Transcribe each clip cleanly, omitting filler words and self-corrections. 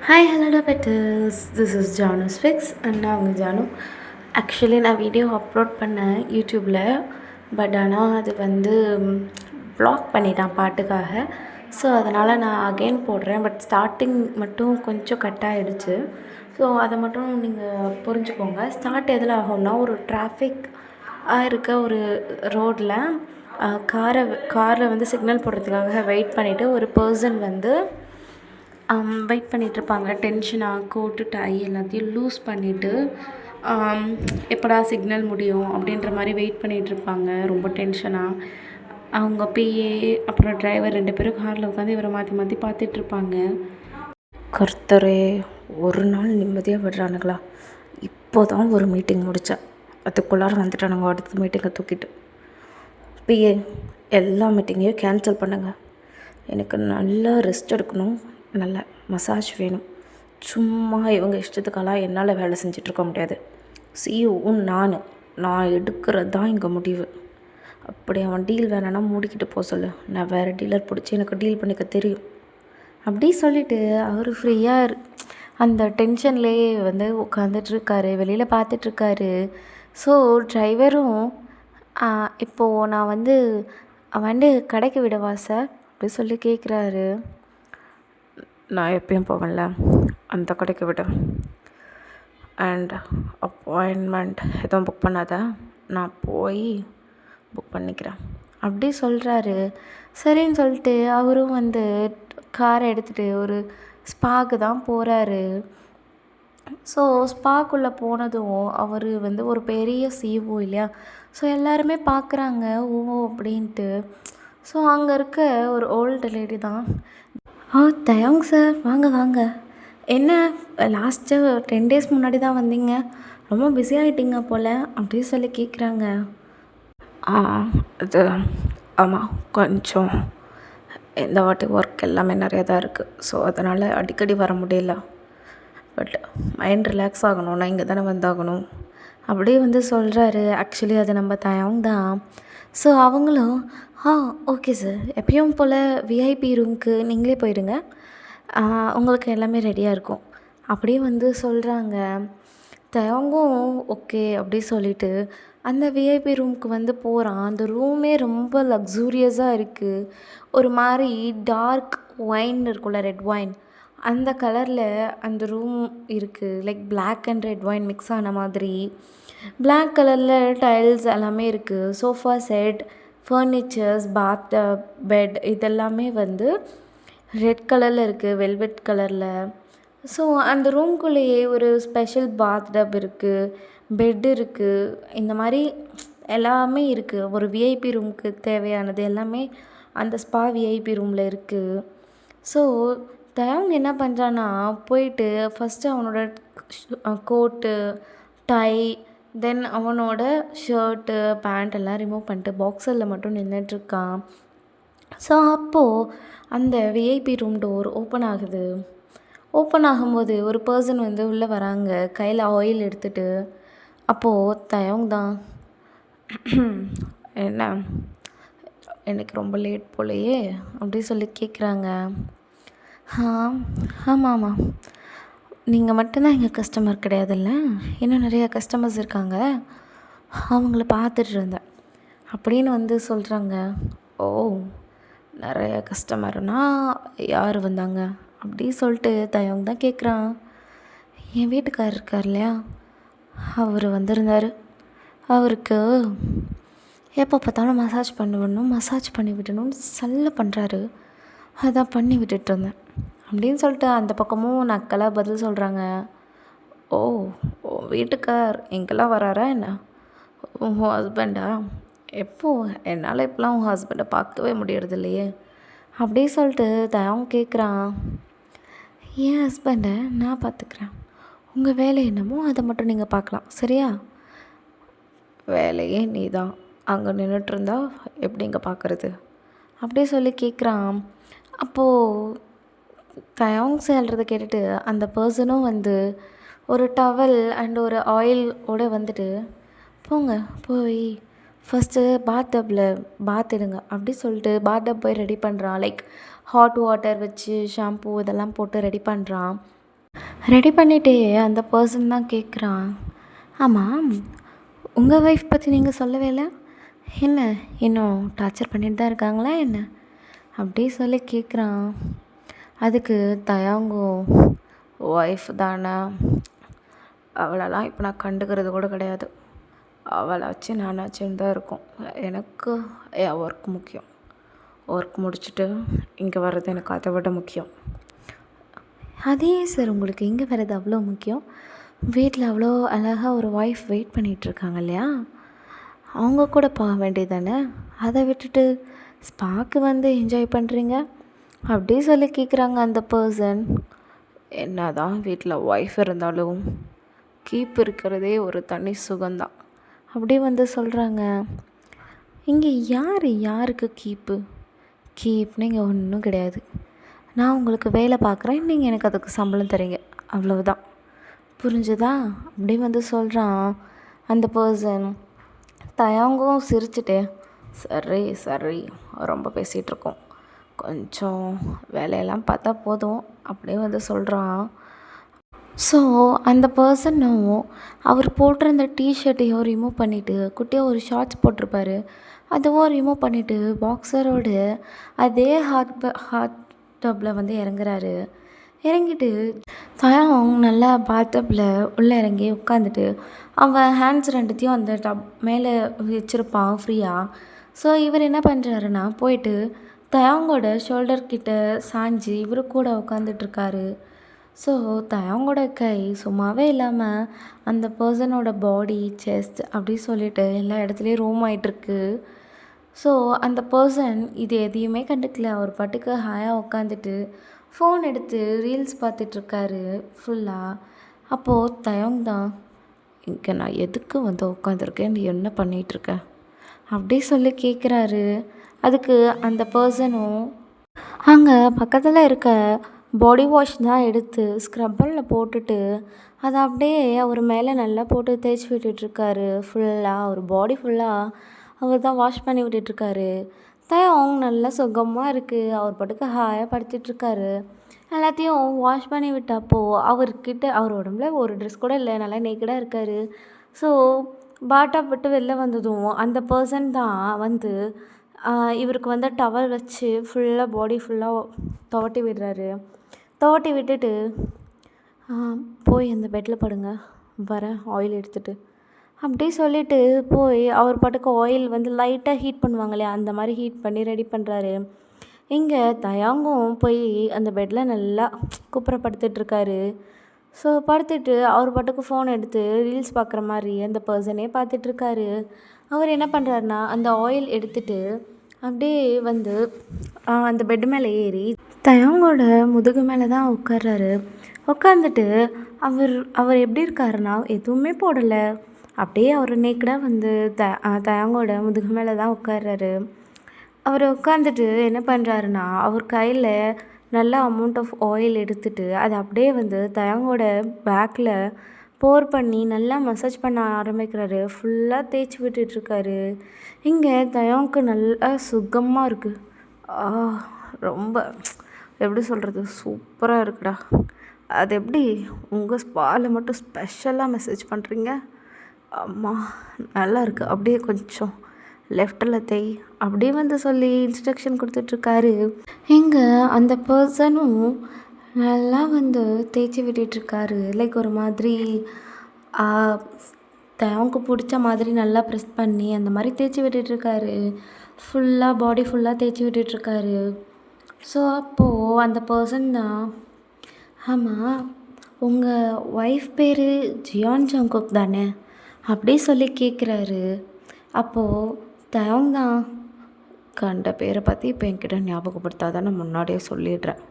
Hi hello betters, this is Janu ஸ்விக்ஸ் and நான் உங்கள் ஜானு. ஆக்சுவலி நான் வீடியோ அப்லோட் பண்ணேன் யூடியூப்பில். பட் ஆனால் அது வந்து ப்ளாக் பண்ணிட்டான் பாட்டுக்காக. ஸோ அதனால் நான் அகெயின் போடுறேன். பட் ஸ்டார்டிங் மட்டும் கொஞ்சம் கட் ஆகிடுச்சு. ஸோ அதை மட்டும் நீங்கள் புரிஞ்சுக்கோங்க. ஸ்டார்ட் எதில் ஆகும்னா, ஒரு டிராஃபிக் இருக்க ஒரு ரோட்டில் காரில் வந்து சிக்னல் போடுறதுக்காக வெயிட் பண்ணிவிட்டு ஒரு பர்சன் வந்து வெயிட் பண்ணிகிட்ருப்பாங்க. டென்ஷனாக கோட்டு டை எல்லாத்தையும் லூஸ் பண்ணிவிட்டு எப்படா சிக்னல் முடியும் அப்படின்ற மாதிரி வெயிட் பண்ணிகிட்ருப்பாங்க. ரொம்ப டென்ஷனாக அவங்க பிஏ அப்புறம் டிரைவர் 2 பேரும் காரில் உட்காந்து இவரை மாற்றி மாற்றி பார்த்துட்ருப்பாங்க. கர்த்தரே, ஒரு நாள் நிம்மதியாக விடுறானுங்களா? இப்போ தான் ஒரு மீட்டிங் முடித்தேன், அதுக்குள்ளார வந்துட்டானுங்க அடுத்த மீட்டிங்கை தூக்கிட்டு. பிஏ, எல்லா மீட்டிங்கையும் கேன்சல் பண்ணுங்கள். எனக்கு நல்லா ரெஸ்ட் எடுக்கணும், நல்ல மசாஜ் வேணும். சும்மா இவங்க இஷ்டத்துக்கெல்லாம் என்னால் வேலை செஞ்சிட்ருக்க முடியாது. சிஇஓவும் நான் எடுக்கிறது தான் இங்கே முடிவு. அப்படி அவன் டீல் வேணான்னா மூடிக்கிட்டு போக சொல்லு, நான் வேறு டீலர் பிடிச்சி எனக்கு டீல் பண்ணிக்க தெரியும். அப்படி சொல்லிவிட்டு அவர் ஃப்ரீயாக அந்த டென்ஷன்லேயே வந்து உட்காந்துட்ருக்காரு, வெளியில் பார்த்துட்ருக்காரு. ஸோ டிரைவரும் இப்போது நான் வந்து கடைக்கு விடவா சார் அப்படி சொல்லி கேட்குறாரு. நான் எப்பயும் போவேன்ல, அந்த கடைக்கு விட. அண்ட் அப்பாயின்மெண்ட் எதுவும் புக் பண்ணாத, நான் போய் புக் பண்ணிக்கிறேன் அப்படி சொல்கிறாரு. சரின்னு சொல்லிட்டு அவரும் வந்து காரை எடுத்துகிட்டு ஒரு ஸ்பாக்கு தான் போகிறாரு. ஸோ ஸ்பாக்குள்ளே போனதும் அவர் வந்து ஒரு பெரிய சிஇஓ இல்லையா? ஸோ எல்லாருமே பார்க்குறாங்க ஓ அப்படின்ட்டு. ஸோ அங்கே இருக்க ஒரு ஓல்டு லேடி தான், தயங் சார், வாங்க வாங்க. என்ன லாஸ்ட்டு 10 days முன்னாடி தான் வந்தீங்க, ரொம்ப பிஸி ஆகிட்டீங்க போல் அப்படின்னு சொல்லி கேட்குறாங்க. அது ஆமாம், கொஞ்சம் இந்த வாட்டி ஒர்க் எல்லாமே நிறையா தான் இருக்குது. ஸோ அதனால் அடிக்கடி வர முடியல. பட் மைண்ட் ரிலாக்ஸ் ஆகணும்னா இங்கே தானே வந்தாகணும் அப்படியே வந்து சொல்கிறாரு. ஆக்சுவலி அது நம்ம தயங் தான். ஸோ அவங்களும் ஓகே சார், எப்பயும் போல் விஐபி ரூமுக்கு நீங்களே போயிடுங்க, உங்களுக்கு எல்லாமே ரெடியாக இருக்கும் அப்படியே வந்து சொல்கிறாங்க. தயங்கும் ஓகே அப்படி சொல்லிவிட்டு அந்த விஐபி ரூமுக்கு வந்து போகிறான். அந்த ரூமே ரொம்ப லக்ஸூரியஸாக இருக்குது. ஒரு மாதிரி டார்க் ஒயின் இருக்குல்ல, ரெட் ஒயின், அந்த கலரில் அந்த ரூம் இருக்குது. Like black and red wine mix ஆன மாதிரி. பிளாக் கலரில் டைல்ஸ் எல்லாமே இருக்குது. Sofa set, furnitures, bath bed இதெல்லாமே வந்து ரெட் கலரில் இருக்குது, வெல்வெட் கலரில். ஸோ அந்த ரூம்குள்ளேயே ஒரு ஸ்பெஷல் பாத் டப் இருக்குது, பெட் இருக்குது, இந்த மாதிரி எல்லாமே இருக்குது. ஒரு விஐபி ரூமுக்கு தேவையானது எல்லாமே அந்த ஸ்பா விஐபி ரூமில் இருக்குது. ஸோ தயங் என்ன பண்ணுறான்னா, போயிட்டு ஃபஸ்ட்டு அவனோட கோட்டு டை, தென் அவனோட ஷர்ட்டு பேண்ட் எல்லாம் ரிமூவ் பண்ணிட்டு பாக்ஸரில் மட்டும் நின்றுட்டுருக்கான். ஸோ அப்போது அந்த விஐபி ரூம் டோர் ஓப்பன் ஆகுது. ஓப்பன் ஆகும்போது ஒரு பர்சன் வந்து உள்ளே வராங்க, கையில் ஆயில் எடுத்துகிட்டு. அப்போது தயங் தான், என்ன எனக்கு ரொம்ப லேட் போலையே அப்படி சொல்லி கேட்குறாங்க. ஆமாம் ஆமாம், நீங்கள் மட்டும்தான் எங்கள் கஸ்டமர் கிடையாதுல்ல, இன்னும் நிறையா கஸ்டமர்ஸ் இருக்காங்க, அவங்கள பார்த்துட்டு இருந்தேன் அப்படின்னு வந்து சொல்கிறாங்க. ஓ, நிறைய கஸ்டமர்னால் யார் வந்தாங்க அப்படி சொல்லிட்டு தயங் தான் கேட்குறான். என் வீட்டுக்காரர் இருக்கார் இல்லையா, அவர் வந்திருந்தார். அவருக்கு எப்போ பார்த்தாலும் மசாஜ் பண்ணி விடணும்னு சல்ல பண்ணுறாரு, அதான் பண்ணி விட்டுட்டு இருந்தேன் அப்படின்னு சொல்லிட்டு அந்த பக்கமும் நக்கலாக பதில் சொல்கிறாங்க. ஓ, வீட்டுக்கார் எங்கெல்லாம் வராரா என்ன? உன் ஹஸ்பண்டா? எப்போது? என்னால் இப்போலாம் உன் ஹஸ்பண்டை பார்க்கவே முடியறது இல்லையே அப்படி சொல்லிட்டு தயங் கேட்குறான். என் ஹஸ்பண்டை நான் பார்த்துக்கிறேன், உங்கள் வேலை என்னமோ அதை மட்டும் நீங்கள் பார்க்கலாம், சரியா? வேலையே நீ தான், அங்கே நின்றுட்டுருந்தா எப்படி இங்கே பார்க்குறது அப்படி சொல்லி கேட்குறான். அப்போது தயங் சொல்கிறத கேட்டுட்டு அந்த பர்சனும் வந்து ஒரு டவல் அண்ட் ஒரு ஆயிலோடு வந்துட்டு, போங்க போய் ஃபஸ்ட்டு பாத்தப்பில் பாத் எடுங்க அப்படி சொல்லிட்டு பாத் போய் ரெடி பண்ணுறான். லைக் ஹாட் வாட்டர் வச்சு ஷாம்பூ இதெல்லாம் போட்டு ரெடி பண்ணுறான். ரெடி பண்ணிவிட்டு அந்த பர்சன் தான் கேட்குறான், ஆமாம் உங்கள் ஒய்ஃப் பற்றி நீங்கள் சொல்லவே இல்லை, என்ன இன்னும் டார்ச்சர் பண்ணிட்டு தான் இருக்காங்களா என்ன அப்படி சொல்லி கேட்குறான். அதுக்கு தயாங்கோ, ஒய்ஃப் தானே, அவளெல்லாம் இப்போ நான் கண்டுக்கிறது கூட கிடையாது, அவளை வச்சு நானாச்சுன்னு தான் இருக்கும், எனக்கு என் ஒர்க் முக்கியம், ஒர்க் முடிச்சுட்டு இங்கே வர்றது எனக்கு அதை விட முக்கியம். அதே சார் உங்களுக்கு இங்கே வர்றது அவ்வளோ முக்கியம், வீட்டில் அவ்வளோ அழகாக ஒரு ஒய்ஃப் வெயிட் பண்ணிகிட்ருக்காங்க இல்லையா, அவங்க கூட போக வேண்டியது தானே, அதை விட்டுட்டு ஸ்பாக்கு வந்து என்ஜாய் பண்ணுறீங்க அப்படி சொல்லி கேட்குறாங்க அந்த பர்சன். என்ன தான் வீட்டில் ஒய்ஃப் இருந்தாலும் கீப் இருக்கிறதே ஒரு தனி சுகந்தான் அப்படி வந்து சொல்கிறாங்க. இங்கே யாருக்கு கீப்னு இங்கே ஒன்றும் கிடையாது, நான் உங்களுக்கு வேலை பார்க்குறேன், நீங்கள் எனக்கு அதுக்கு சம்பளம் தரீங்க, அவ்வளவுதான், புரிஞ்சுதா அப்படி வந்து சொல்கிறான் அந்த பர்சன். தயாங்கும் சிரிச்சுட்டு சரி ரொம்ப பேசிகிட்ருக்கோம், கொஞ்சம் வேலையெல்லாம் பார்த்தா போதும் அப்படியே வந்து சொல்கிறான். ஸோ அந்த பர்சனும் அவர் போட்டிருந்த டிஷர்ட்டையும் ரிமூவ் பண்ணிவிட்டு குட்டியாக ஒரு ஷார்ட்ஸ் போட்டிருப்பாரு, அதுவும் ரிமூவ் பண்ணிவிட்டு பாக்ஸரோடு அதே ஹாட் டப்பில் வந்து இறங்குறாரு. இறங்கிட்டு தயாங் நல்லா பாத்டப்பில் உள்ளே இறங்கி உட்காந்துட்டு அவன் ஹேண்ட்ஸ் ரெண்டுத்தையும் அந்த டப் மேலே வச்சுருப்பான் ஃப்ரீயாக. ஸோ இவர் என்ன பண்ணுறாருன்னா போயிட்டு தயாங்கோட ஷோல்டர் கிட்ட சாஞ்சி இவர் கூட உட்காந்துட்ருக்காரு. ஸோ தயாங்கோட கை சும்மாவே இல்லாமல் அந்த பர்சனோட பாடி, செஸ்ட் அப்படி சொல்லிட்டு எல்லா இடத்துலையும் ரூம் ஆகிட்டுருக்கு. ஸோ அந்த பர்சன் இது எதையுமே கண்டுக்கல, அவர் பாட்டுக்கு ஹாயாக உட்காந்துட்டு ஃபோன் எடுத்து ரீல்ஸ் பார்த்துட்ருக்காரு ஃபுல்லாக. அப்போது தயாங் தான், இங்கே நான் எதுக்கு வந்து உட்காந்துருக்கேன், நீ என்ன பண்ணிகிட்ருக்க அப்படி சொல்லி கேட்குறாரு. அதுக்கு அந்த பர்சனும் அங்கே பக்கத்தில் இருக்க பாடி வாஷ் தான் எடுத்து ஸ்க்ரப்பரில் போட்டுட்டு அதை அப்படியே அவர் மேலே நல்லா போட்டு தேய்ச்சி விட்டுட்ருக்காரு. ஃபுல்லாக ஒரு பாடி ஃபுல்லாக அவர் தான் வாஷ் பண்ணி விட்டுட்ருக்காரு. தயாங் நல்லா சுகமாக இருக்குது, அவர் பாட்டுக்கு ஹாயாக படுத்துட்ருக்காரு. எல்லாத்தையும் வாஷ் பண்ணி விட்டப்போ அவர்கிட்ட அவர் உடம்புல ஒரு ட்ரெஸ் கூட இல்லை, நல்லா நேக்கடாக இருக்கார். ஸோ பாட்டாப் விட்டு வெளில வந்ததும் அந்த பர்சன் தான் வந்து இவருக்கு வந்து டவல் வச்சு ஃபுல்லாக பாடி ஃபுல்லாக துவட்டி விடுறாரு. துவட்டி விட்டுட்டு போய் அந்த பெட்டில் படுங்க, வரேன் ஆயில் எடுத்துகிட்டு அப்படி சொல்லிவிட்டு போய் அவர் பாட்டுக்கு ஆயில் வந்து லைட்டாக ஹீட் பண்ணுவாங்க இல்லையா, அந்த மாதிரி ஹீட் பண்ணி ரெடி பண்ணுறாரு. இங்கே தயாங்கும் போய் அந்த பெட்டில் நல்லா குப்புறப்படுத்திட்டுருக்காரு. ஸோ படுத்துட்டு அவர் பாட்டுக்கு ஃபோன் எடுத்து ரீல்ஸ் பார்க்குற மாதிரி அந்த பர்சனே பார்த்துட்ருக்காரு. அவர் என்ன பண்ணுறாருனா அந்த ஆயில் எடுத்துகிட்டு அப்படியே வந்து அந்த பெட்டு மேலே ஏறி தயாங்கோட முதுகு மேலே தான் உட்கார்றாரு. உட்காந்துட்டு அவர் எப்படி இருக்காருன்னா எதுவுமே போடலை, அப்படியே அவர் நேக்கடாக வந்து தயாங்கோட முதுகு மேலே தான் உட்கார்றாரு. அவர் உட்காந்துட்டு என்ன பண்ணுறாருன்னா அவர் கையில் நல்ல அமௌண்ட் ஆஃப் ஆயில் எடுத்துகிட்டு அதை அப்படியே வந்து தயாங்கோட பேக்கில் போர் பண்ணி நல்லா மசாஜ் பண்ண ஆரம்பிக்கிறாரு. ஃபுல்லாக தேய்ச்சி விட்டுட்ருக்காரு. இங்கே தயாங்க்கு நல்லா சுகமாக இருக்குது. ரொம்ப எப்படி சொல்கிறது, சூப்பராக இருக்குடா. அது எப்படி உங்கள் ஸ்பாவில் மட்டும் ஸ்பெஷலாக மெசேஜ் பண்ணுறீங்க, அம்மா நல்லா இருக்குது, அப்படியே கொஞ்சம் லெஃப்டில் தேய் அப்படியே வந்து சொல்லி இன்ஸ்ட்ரக்ஷன் கொடுத்துட்ருக்காரு. இங்கே அந்த பர்சனும் நல்லா வந்து தேய்ச்சி விட்டுட்ருக்காரு. லைக் ஒரு மாதிரி தயாங்க்கு பிடிச்ச மாதிரி நல்லா ப்ரெஸ் பண்ணி அந்த மாதிரி தேய்ச்சி விட்டுட்ருக்காரு. ஃபுல்லாக பாடி ஃபுல்லாக தேய்ச்சி விட்டுட்ருக்காரு. ஸோ அப்போது அந்த பர்சன் தான், ஆமாம் உங்கள் ஒய்ஃப் பேர் ஜியான் ஜங்குக் தானே அப்படி சொல்லி கேட்குறாரு. அப்போது தயாங் தான், கண்ட பேரை பற்றி இப்போ என்கிட்ட ஞாபகப்படுத்தாதான் நான் முன்னாடியே சொல்லிடுறேன்,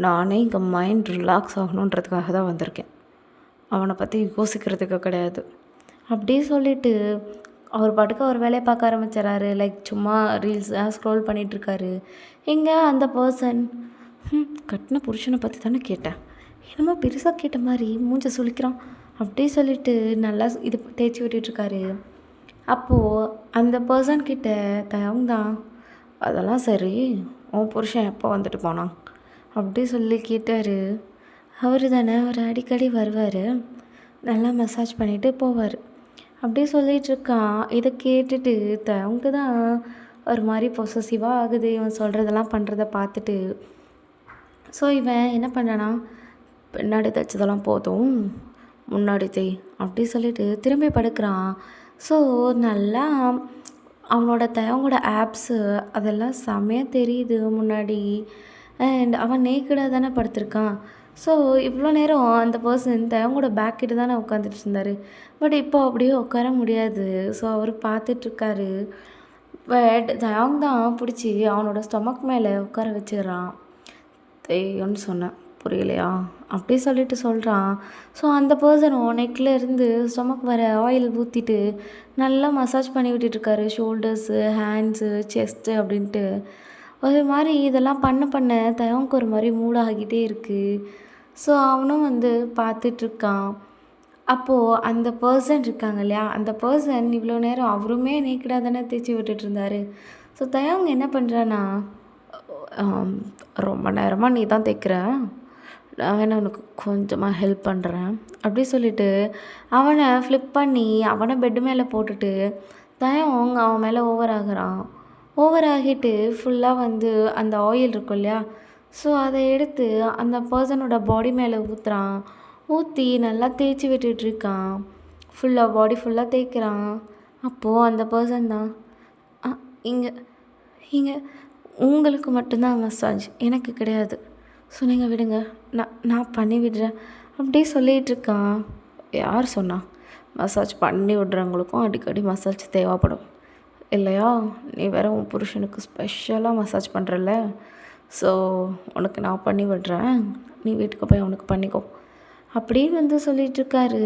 நானே இங்கே மைண்ட் ரிலாக்ஸ் ஆகணுன்றதுக்காக தான் வந்திருக்கேன், அவனை பற்றி யோசிக்கிறதுக்கு கிடையாது அப்படியே சொல்லிவிட்டு அவர் பாட்டுக்கு அவர் வேலையை பார்க்க ஆரம்பிச்சிடறாரு. லைக் சும்மா ரீல்ஸ் ஸ்க்ரோல் பண்ணிகிட்ருக்காரு. இங்கே அந்த பர்சன், கட்டின புருஷனை பற்றி தானே கேட்டேன், என்னமோ பெருசாக கேட்ட மாதிரி மூஞ்ச சுளிக்கிறான் அப்படியே சொல்லிவிட்டு நல்லா இது தேய்ச்சி விட்டுட்ருக்காரு. அப்போது அந்த பர்சன்கிட்ட தயாங் தான், அதெல்லாம் சரி, உன் புருஷன் எப்போ வந்துட்டு போனான் அப்படி சொல்லி கேட்டார். அவர் தானே அவர் அடிக்கடி வருவார், நல்லா மசாஜ் பண்ணிவிட்டு போவார். அப்படியே சொல்லிகிட்ருக்கான். இதை கேட்டுட்டு அவங்க தான் ஒரு மாதிரி பொசசிவாக ஆகுது இவன் சொல்கிறதெல்லாம் பண்ணுறத பார்த்துட்டு. ஸோ இவன் என்ன பண்ணானா, பின்னாடி தைச்சதெல்லாம் போதும் முன்னாடி தை அப்படி சொல்லிட்டு திரும்பி படுக்கிறான். ஸோ நல்லா அவனோட அவங்களோட ஆப்ஸு அதெல்லாம் செம்மையாக தெரியுது முன்னாடி. அண்ட் அவன் நேக்கடாக தானே படுத்திருக்கான். ஸோ இவ்வளோ நேரம் அந்த பர்சன் அவங்களோட பேக் கிட்ட தானே உட்காந்துட்டு இருந்தார். பட் இப்போ அப்படியே உட்கார முடியாது. So our பார்த்துட்ருக்காரு. பட் அவங்க தான் பிடிச்சி அவனோட ஸ்டொமக் மேலே உட்கார வச்சிடுறான். தேய்ன்னு சொன்னேன், புரியலையா? அப்படி சொல்லிட்டு சொல்கிறான். ஸோ அந்த பர்சனும் நெக்கில் இருந்து ஸ்டொமக் வர ஆயில் ஊற்றிட்டு நல்லா மசாஜ் பண்ணி விட்டுட்ருக்காரு. ஷோல்டர்ஸு, ஹேண்ட்ஸு, செஸ்ட்டு அப்படின்ட்டு ஒரு மாதிரி இதெல்லாம் பண்ண தயவுக்கு ஒரு மாதிரி மூடாகிட்டே இருக்குது. ஸோ அவனும் வந்து பார்த்துட்ருக்கான். அப்போது அந்த பர்சன் இருக்காங்க இல்லையா, அந்த பர்சன் இவ்வளோ நேரம் அவருமே நேக்கடாக தானே தேய்ச்சி விட்டுட்ருந்தாரு. ஸோ தயவுங்க என்ன பண்ணுறான்னா, ரொம்ப நேரமாக நீ தான் தைக்கிற, நான் வேணா உனக்கு கொஞ்சமாக ஹெல்ப் பண்ணுறேன் அப்படி சொல்லிவிட்டு அவனை ஃப்ளிப் பண்ணி அவனை பெட்டு மேலே போட்டுட்டு அவங்க அவன் மேலே ஓவர் ஆகுறான். ஓவர் ஆகிட்டு ஃபுல்லாக வந்து அந்த ஆயில் இருக்கும் இல்லையா, ஸோ அதை எடுத்து அந்த பர்சனோட பாடி மேலே ஊற்றுறான். ஊற்றி நல்லா தேய்ச்சி விட்டுட்ருக்கான். ஃபுல்லாக பாடி ஃபுல்லாக தேய்க்கிறான். அப்போது அந்த பர்சன் தான், இங்கே இங்கே உங்களுக்கு மட்டும்தான் மசாஜ், எனக்கு கிடையாது, ஸோ நீங்கள் விடுங்க, நான் பண்ணி விடுறேன் அப்படி சொல்லிகிட்ருக்கான். யார் சொன்னா மசாஜ் பண்ணி விடுறவங்களுக்கும் அடிக்கடி மசாஜ் தேவைப்படும் இல்லையா? நீ வேறு உன் புருஷனுக்கு ஸ்பெஷலாக மசாஜ் பண்ணுறல, ஸோ உனக்கு நான் பண்ணி விடுறேன், நீ வீட்டுக்கு போய் அவனுக்கு பண்ணிக்கோ அப்படின்னு வந்து சொல்லிகிட்ருக்காரு.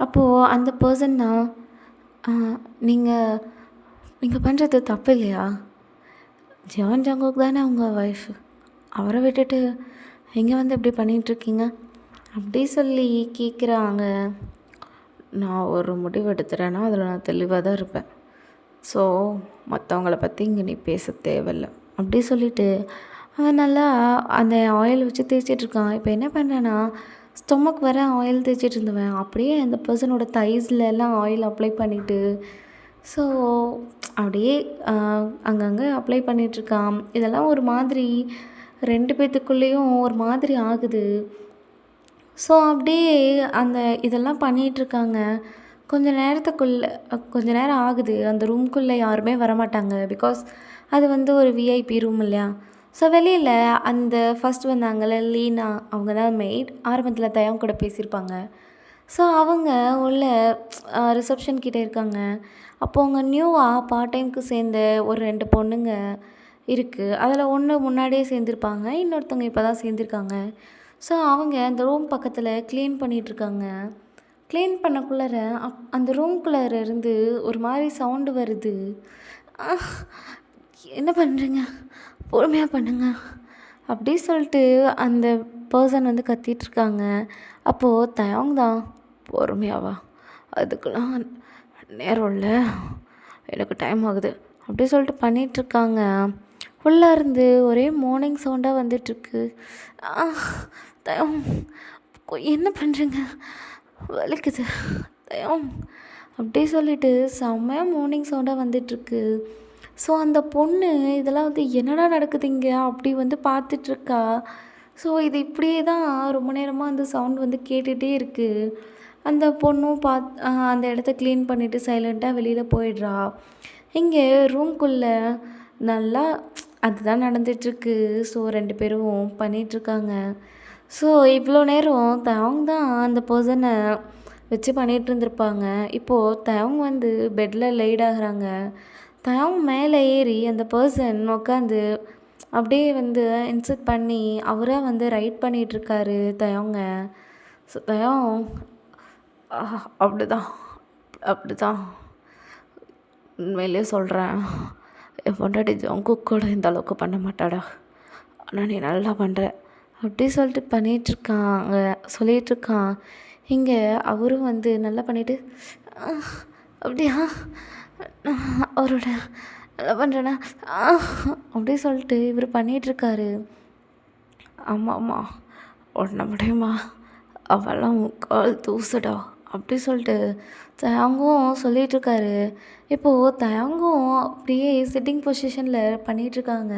அப்போது அந்த பர்சன் தான், நீங்கள் பண்ணுறது தப்பு இல்லையா? ஜியான் ஜங்குக் தானே உங்கள் ஒய்ஃபு, அவரை விட்டுட்டு எங்கே வந்து இப்படி பண்ணிகிட்ருக்கீங்க அப்படி சொல்லி கேட்குறாங்க. நான் ஒரு முடிவு எடுத்துகிறேன்னா அதில் நான் தெளிவாக தான் இருப்பேன். ஸோ மற்றவங்கள பற்றி இங்கே நீ பேச தேவையில்லை அப்படி சொல்லிவிட்டு அவன் நல்லா அந்த ஆயில் வச்சு தேய்ச்சிட்ருக்கான். இப்போ என்ன பண்ணுறேன்னா, ஸ்டொமக் வர ஆயில் தேய்ச்சிட்டு இருந்தவன் அப்படியே அந்த பர்சனோட தைஸ்லலாம் ஆயில் அப்ளை பண்ணிவிட்டு, ஸோ அப்படியே அங்கங்கே அப்ளை பண்ணிகிட்ருக்கான். இதெல்லாம் ஒரு மாதிரி 2 பேத்துக்குள்ளேயும் ஒரு மாதிரி ஆகுது. ஸோ அப்படியே அந்த இதெல்லாம் பண்ணிகிட்ருக்காங்க. கொஞ்ச நேரம் ஆகுது. அந்த ரூம்குள்ளே யாருமே வரமாட்டாங்க. பிகாஸ் அது வந்து ஒரு விஐபி ரூம் இல்லையா. ஸோ வெளியில் அந்த ஃபஸ்ட் வந்தாங்கள்ல லீனா, அவங்க தான் மெய்ட். ஆரம்பத்தில் தயம் கூட பேசியிருப்பாங்க. ஸோ அவங்க உள்ள ரிசப்ஷன் கிட்டே இருக்காங்க. அப்போது அவங்க நியூவாக பார்ட் டைமுக்கு சேர்ந்த ஒரு 2 பொண்ணுங்க இருக்குது. அதில் ஒன்று முன்னாடியே சேர்ந்துருப்பாங்க, இன்னொருத்தவங்க இப்போ தான் சேர்ந்துருக்காங்க. ஸோ அவங்க அந்த ரூம் பக்கத்தில் க்ளீன் பண்ணிகிட்ருக்காங்க. க்ளீன் பண்ணக்குள்ளார அந்த ரூம்குள்ளார இருந்து ஒரு மாதிரி சவுண்டு வருது. என்ன பண்ணுறீங்க, பொறுமையாக பண்ணுங்க அப்படி சொல்லிட்டு அந்த பர்சன் வந்து கத்திகிட்ருக்காங்க. அப்போது தயங்க தான், பொறுமையாவா, அதுக்கெல்லாம் நேரம் இல்லை, எனக்கு டைம் ஆகுது அப்படி சொல்லிட்டு பண்ணிகிட்ருக்காங்க. உள்ளே இருந்து ஒரே மார்னிங் சவுண்டாக வந்துட்டுருக்கு. தயம் என்ன பண்ணுறீங்க, வலிக்குது தயம் அப்படி சொல்லிவிட்டு செம்மையாக மார்னிங் சவுண்டாக வந்துட்டுருக்கு. ஸோ அந்த பொண்ணு இதெல்லாம் வந்து என்னடா நடக்குது இங்கே அப்படி வந்து பார்த்துட்ருக்கா. ஸோ இது இப்படியே தான் ரொம்ப நேரமாக அந்த சவுண்ட் வந்து கேட்டுகிட்டே இருக்குது. அந்த பொண்ணும் அந்த இடத்த க்ளீன் பண்ணிவிட்டு சைலண்ட்டாக வெளியில் போயிடுறா. இங்கே ரூம்குள்ளே நல்லா அதுதான் நடந்துகிட்ருக்கு. ஸோ 2 பேரும் பண்ணிகிட்ருக்காங்க. ஸோ இவ்வளோ நேரம் அவங்க தான் அந்த பர்சனை வச்சு பண்ணிகிட்டு இருந்திருப்பாங்க. இப்போது அவங்க வந்து பெட்டில் லைட் ஆகுறாங்க. அவங்க மேலே ஏறி அந்த பர்சன் உட்காந்து அப்படியே வந்து இன்சர்ட் பண்ணி அவராக வந்து ரைட் பண்ணிகிட்ருக்காரு தயங்க. ஸோ அப்படி தான் உண்மையிலே சொல்கிறேன், என் பொண்டாட்டி ஜங்குக் கூட இந்த அளவுக்கு பண்ண மாட்டாடா, ஆனால் நீ நல்லா பண்ணுற அப்படி சொல்லிட்டு சொல்லிகிட்ருக்கான். இங்கே அவரும் வந்து நல்லா பண்ணிவிட்டு, அப்படியா அவரோட நல்லா பண்ணுறேன்னா அப்படி சொல்லிட்டு இவர் பண்ணிகிட்ருக்காரு. ஆமாம் உடனே முடியுமா அவெல்லாம் கால் தூசுடா அப்படி சொல்லிட்டு தயங்கும் சொல்லிகிட்ருக்காரு. இப்போது தயங்கும் அப்படியே சிட்டிங் பொசிஷனில் பண்ணிகிட்ருக்காங்க.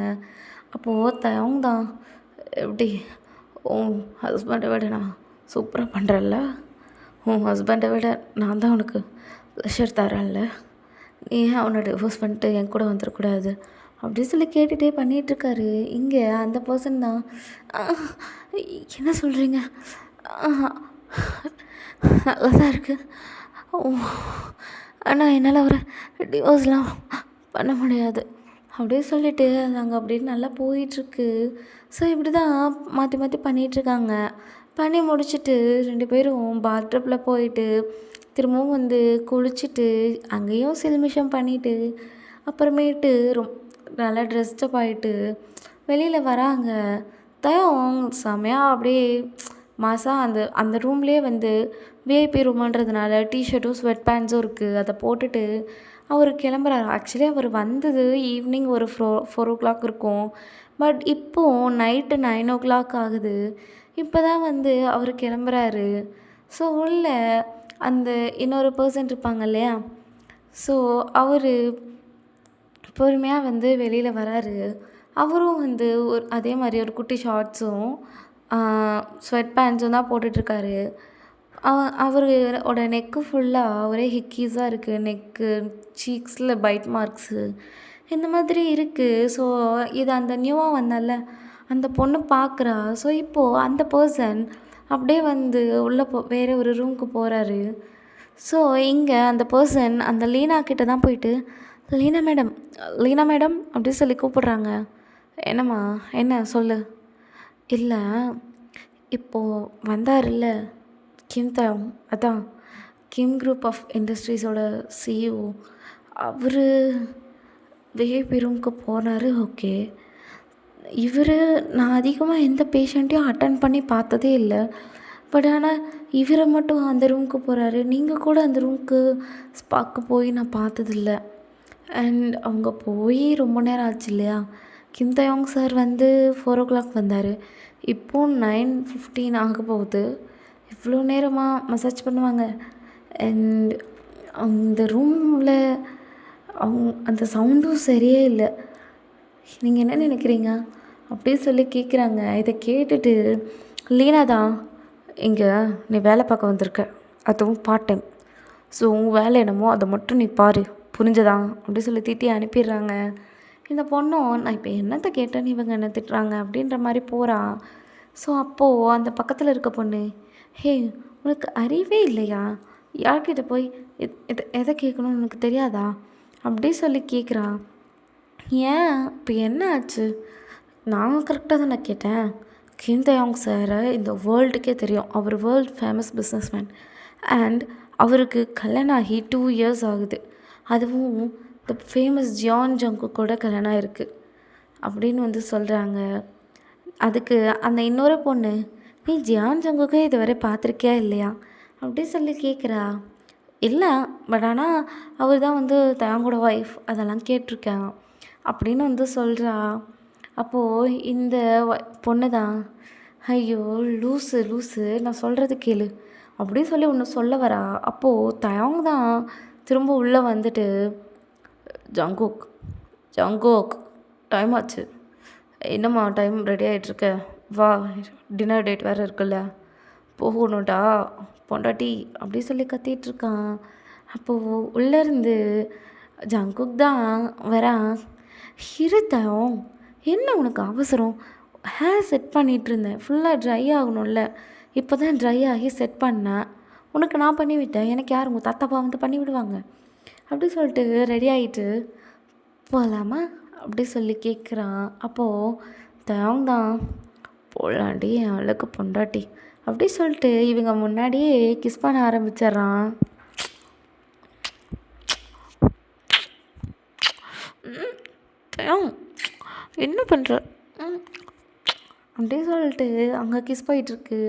அப்போது தயங் தான் எப்படி உன் ஹஸ்பண்டை விட நான் சூப்பராக பண்ணுறேன்ல, உன் ஹஸ்பண்டை விட நான் தான் உனக்கு ப்ரெஷர் தரேன்ல, நீ ஏன் அவனை டிவோர்ஸ் பண்ணிட்டு என் கூட வந்துடக்கூடாது அப்படின்னு சொல்லி கேட்டுகிட்டே பண்ணிகிட்ருக்காரு. இங்கே அந்த பர்சன் தான் என்ன சொல்கிறீங்க, நல்லா தான் இருக்குது, ஆனால் என்னால் அவரை டிவோர்ஸ்லாம் பண்ண முடியாது அப்படியே சொல்லிவிட்டு அது அங்கே அப்படின்னு நல்லா போயிட்டுருக்கு. ஸோ இப்படி தான் மாற்றி மாற்றி பண்ணிகிட்ருக்காங்க. பண்ணி முடிச்சுட்டு 2 பேரும் பாத்டப்பில் போயிட்டு திரும்பவும் வந்து குளிச்சுட்டு அங்கேயும் சில்மிஷம் பண்ணிவிட்டு அப்புறமேட்டு நல்லா ட்ரெஸ்டப் ஆகிட்டு வெளியில் வராங்க. தயம் செமையாக அப்படியே மாதம் அந்த அந்த ரூம்லேயே வந்து விஐபி ரூமுன்றதுனால டிஷர்ட்டும் ஸ்வெட் பேண்ட்ஸும் இருக்குது. அதை போட்டுட்டு அவர் கிளம்புறாரு. ஆக்சுவலி அவர் வந்தது ஈவினிங் ஒரு 4 o'clock இருக்கும். பட் இப்போது நைட்டு 9 o'clock ஆகுது. இப்போ தான் வந்து அவர் கிளம்புறாரு. ஸோ உள்ள அந்த இன்னொரு பர்சன் இருப்பாங்க இல்லையா, ஸோ அவர் பொறுமையாக வந்து வெளியில் வராரு. அவரும் வந்து அதே மாதிரி ஒரு குட்டி ஷார்ட்ஸும் ஸ்வெட் பேண்ட்ஸும் தான் போட்டுட்ருக்காரு. அவரோட நெக்கு ஃபுல்லாக ஒரே ஹிக்கீஸாக இருக்குது. நெக்கு, சீக்ஸில் பைட் மார்க்ஸு இந்த மாதிரி இருக்குது. ஸோ இது அந்த நியூவாக வந்தால அந்த பொண்ணு பார்க்குறா. ஸோ இப்போது அந்த பர்சன் அப்படியே வந்து உள்ளே வேறு ஒரு ரூமுக்கு போகிறாரு. ஸோ இங்கே அந்த பர்சன் அந்த லீனா கிட்ட தான் போயிட்டு லீனா மேடம், லீனா மேடம் அப்படி சொல்லி கூப்பிட்றாங்க. என்னம்மா, என்ன சொல்லு. இல்லை, இப்போது வந்தார்ல கிம் தயோங், அதான் கிம் குரூப் ஆஃப் இண்டஸ்ட்ரீஸோட சிஇஓ, அவர் விஐபி ரூமுக்கு போனார். ஓகே, நான் அதிகமாக எந்த பேஷண்ட்டையும் அட்டன் பண்ணி பார்த்ததே இல்லை. பட் ஆனால் இவரை மட்டும் அந்த ரூமுக்கு போகிறாரு. நீங்கள் கூட அந்த ரூமுக்கு ஸ்பாக்கு போய் நான் பார்த்ததில்ல. அண்ட் அவங்க போய் ரொம்ப நேரம் ஆச்சு இல்லையா. கிம் தயோங் சார் வந்து 4 o'clock வந்தார். இப்போது 9:15 ஆக போகுது. இவ்வளோ நேரமாக மசாஜ் பண்ணுவாங்க. அண்ட் அந்த ரூமில் அந்த சவுண்டும் சரியே இல்லை. நீங்கள் என்ன நினைக்கிறீங்க அப்படியே சொல்லி கேட்குறாங்க. இதை கேட்டுட்டு லீனா தான், இங்கே நீ வேலை பார்க்க வந்திருக்க, அதுவும் பார்ட் டைம். ஸோ உன் வேலை என்னமோ அதை மட்டும் நீ பாரு, புரிஞ்சதா அப்படி சொல்லி திட்டி அனுப்பிடுறாங்க. இந்த பொண்ணும் நான் இப்போ என்னத்தை கேட்டேன்னு இவங்க என்ன திட்டுறாங்க அப்படின்ற மாதிரி போகிறா. ஸோ அப்போது அந்த பக்கத்தில் இருக்க பொண்ணு, ஹே உனக்கு அறிவே இல்லையா, யார்கிட்ட போய் எதை கேட்கணும்னு உனக்கு தெரியாதா அப்படி சொல்லி கேட்குறா. ஏன் இப்போ என்ன ஆச்சு, நான் கரெக்டாக தான் நான் கேட்டேன். கிம் தயோங் சாரை இந்த வேர்ல்டுக்கே தெரியும். அவர் வேர்ல்டு ஃபேமஸ் பிஸ்னஸ்மேன். அண்ட் அவருக்கு கல்யாணம் ஆகி 2 years ஆகுது. அதுவும் த ஃபேமஸ் ஜியான் ஜங்குக் கூட கல்யாணம் இருக்குது அப்படின்னு வந்து சொல்கிறாங்க. அதுக்கு அந்த இன்னொரு பொண்ணு, நீ ஜியான் ஜங்குக்கே இதுவரை பார்த்துருக்கியா இல்லையா அப்படி சொல்லி கேட்குறா. இல்லை, பட் ஆனால் அவர் தான் வந்து தயாங்கோட ஒய்ஃப், அதெல்லாம் கேட்டிருக்கேன் அப்படின்னு வந்து சொல்கிறா. அப்போது இந்த பொண்ணு தான், ஐயோ லூஸு லூஸு, நான் சொல்கிறது கேளு அப்படின்னு சொல்லி ஒன்று சொல்ல வரா. அப்போது தயாங் தான் திரும்ப உள்ளே வந்துட்டு, ஜங்குக் ஜங்குக் டைம் ஆச்சு, என்னம்மா டைம் ரெடி ஆகிட்டுருக்க, வா டின்னர் டேட் வேறு இருக்குல்ல, போகணும்டா பொண்டாட்டி அப்படி சொல்லி கத்திகிட்ருக்கான். அப்போது உள்ளேருந்து ஜங்குக் தான் வரான். இருத்தம், என்ன உனக்கு அவசரம், ஹேர் செட் பண்ணிகிட்டு இருந்தேன், ஃபுல்லாக ட்ரை ஆகணும்ல, இப்போ தான் ட்ரை ஆகி செட் பண்ணேன், உனக்கு நான் பண்ணிவிட்டேன், எனக்கு யார் உங்கள் தாத்தாப்பா வந்து பண்ணி விடுவாங்க அப்படி சொல்லிட்டு ரெடி ஆகிட்டு போகலாமா அப்படி சொல்லி கேட்குறான். அப்போது தயாங் தான், போகலாண்டி என் அழகு பொண்டாட்டி அப்படி சொல்லிட்டு இவங்க முன்னாடியே கிஸ் பண்ண ஆரம்பிச்சிட்றான். தயாங் என்ன பண்ணுற அப்படி சொல்லிட்டு அங்கே கிஸ் போயிட்டுருக்கு.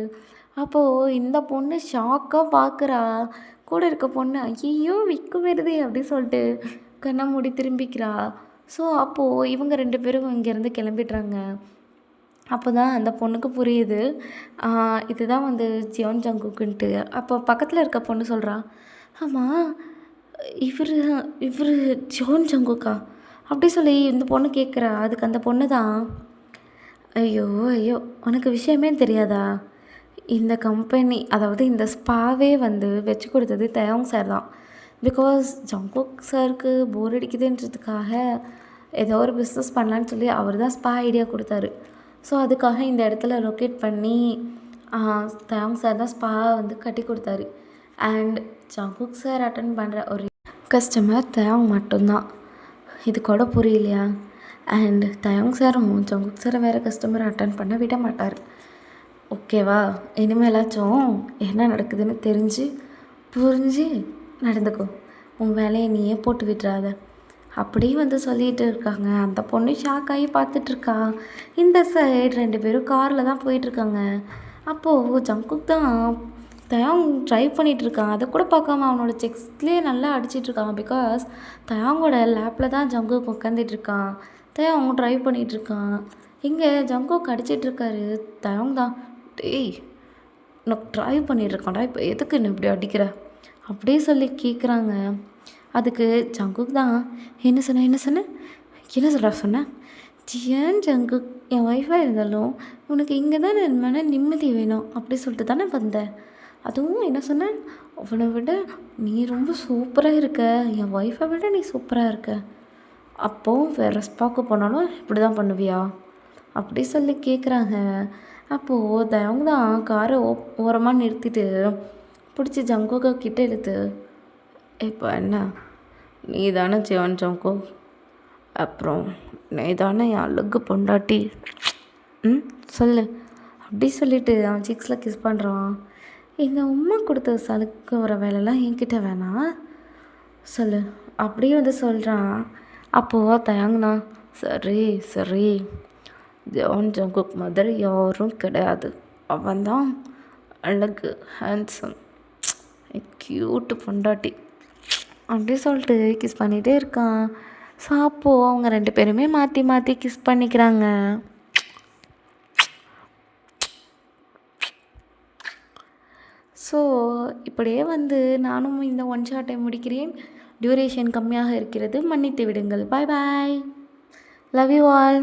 அப்போது இந்த பொண்ணு ஷாக்காக பார்க்குறா. கூட இருக்க பொண்ணு, ஐயோ விக்கு வருதே அப்படி சொல்லிட்டு கண்ணை மூடி திரும்பிக்கிறா. ஸோ அப்போது இவங்க 2 பேரும் இங்கேருந்து கிளம்பிடுறாங்க. அப்போ தான் அந்த பொண்ணுக்கு புரியுது இதுதான் வந்து ஜியோன் ஜங்குக்குன்ட்டு. அப்போ பக்கத்தில் இருக்க பொண்ணு சொல்கிறா, ஆமாம் இவர் இவர் ஜியோன் ஜங்குக்கா அப்படி சொல்லி இந்த பொண்ணு கேட்குறா. அதுக்கு அந்த பொண்ணு தான், ஐயோ ஐயோ உனக்கு விஷயமே தெரியாதா, இந்த கம்பெனி அதாவது இந்த ஸ்பாவே வந்து வச்சு கொடுத்தது தயோங் சார் தான். பிகாஸ் ஜங்குக் சாருக்கு போர் அடிக்குதுன்றதுக்காக ஏதோ ஒரு பிஸ்னஸ் பண்ணலான்னு சொல்லி அவர் தான் ஸ்பா ஐடியா கொடுத்தாரு. ஸோ அதுக்காக இந்த இடத்துல லொக்கேட் பண்ணி தயோங் சார் தான் ஸ்பா வந்து கட்டி கொடுத்தாரு. அண்ட் ஜங்குக் சார் அட்டன் பண்ணுற ஒரு கஸ்டமர் தயோங் மட்டும்தான். இது கூட புரியலையா? அண்ட் தயோங் சாரும் ஜங்குக் சாரை வேறு கஸ்டமர் அட்டன் பண்ண விட மாட்டார். ஓகேவா? இனிமேலாச்சும் என்ன நடக்குதுன்னு தெரிஞ்சு புரிஞ்சு நடந்துக்கோ. உன் வேலையை நீயே போட்டு விட்டுறாத அப்படியே வந்து சொல்லிகிட்டு இருக்காங்க. அந்த பொண்ணு ஷாக் ஆகி பார்த்துட்ருக்கா. இந்த சைடு 2 பேரும் காரில் தான் போயிட்டுருக்காங்க. அப்போது ஜங்குக் தான் தயாங் ட்ரைவ் பண்ணிகிட்ருக்கான். அதை கூட பார்க்காம அவனோட செக்ஸ்ட்லேயே நல்லா அடிச்சிட்ருக்கான். பிகாஸ் தயாங்கோட லேப்பில் தான் ஜங்குக் உட்காந்துட்ருக்கான். தயாங் ட்ரைவ் பண்ணிகிட்ருக்கான். இங்கே ஜங்குக் அடிச்சிட்ருக்காரு. தயாங் தான், டேய் நான் ட்ரைவ் பண்ணிகிட்ருக்கான்டா, இப்போ எதுக்கு என்ன இப்படி அடிக்கிற அப்படியே சொல்லி கேட்குறாங்க. அதுக்கு ஜங்குக் தான், என்ன சொன்னேன் ஏன் ஜங்குக், என் ஒய்ஃபாக இருந்தாலும் உனக்கு இங்கே தான் என் மன நிம்மதி வேணும் அப்படி சொல்லிட்டு தானே வந்தேன். அதுவும் என்ன சொன்னேன், அவனை விட நீ ரொம்ப சூப்பராக இருக்க, என் ஒய்ஃபை விட நீ சூப்பராக இருக்க, அப்போது வேறு ஸ்பாக்கு போனாலும் இப்படி தான் பண்ணுவியா அப்படி சொல்லி கேட்குறாங்க. அப்போது அவங்க தான் காரை ஓரமாக நிறுத்திட்டு பிடிச்சி ஜங்குக்கை கிட்ட இழுத்து, இப்போ என்ன நீ தானே ஜியோன் ஜங்குக், அப்புறம் நீ தானே என் அழகு பொண்டாட்டி, சொல்லு அப்படி சொல்லிவிட்டு அவன் சிக்ஸில் கிஸ் பண்ணுறான். இந்த உம்மா கொடுத்த சலுக்கு வர வேலைலாம் என்கிட்ட வேணாம், சொல்லு அப்படியே வந்து சொல்கிறான். அப்போது தயங்குனா, சரி ஜியோன் ஜங்குக் மாதிரி யாரும் கிடையாது, அவன் தான் அழகு ஹேண்ட்ஸம் க்யூட்டு பொண்டாட்டி அப்படி சொல்லிட்டு கிஸ் பண்ணிகிட்டே இருக்கான். ஸோ அப்போது அவங்க 2 பேருமே மாற்றி கிஸ் பண்ணிக்கிறாங்க. ஸோ இப்படியே வந்து நானும் இந்த ஒன் ஷாட்டை முடிக்கிறேன். டியூரேஷன் கம்மியாக இருக்கிறது, மன்னித்து விடுங்கள். பாய் பாய், லவ் யூ ஆல்.